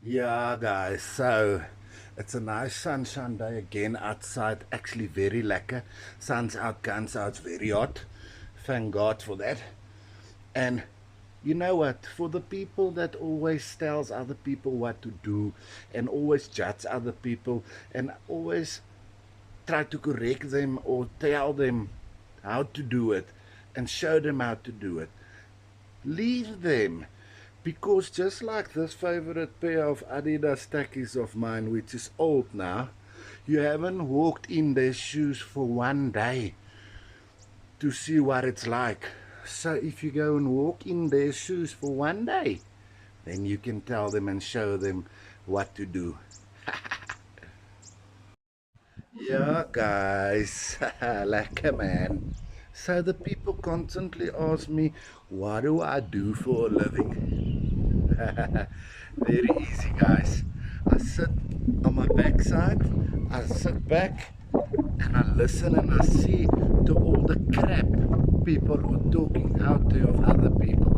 Yeah, guys, so it's a nice sunshine day again outside. Actually, very lekker. Sun's out, guns out, it's very hot. Thank God for that. And you know what? For the people that always tells other people what to do and always judge other people and always try to correct them or tell them how to do it and show them how to do it, leave them, because just like this favorite pair of Adidas Takis of mine, which is old now, you haven't walked in their shoes for one day to see what it's like. So if you go and walk in their shoes for one day, then you can tell them and show them what to do. Yeah, guys, lekker man. So the people constantly ask me, what do I do for a living? Very easy, guys. I sit on my backside, I sit back, and I listen and I see to all the crap people are talking out there of other people.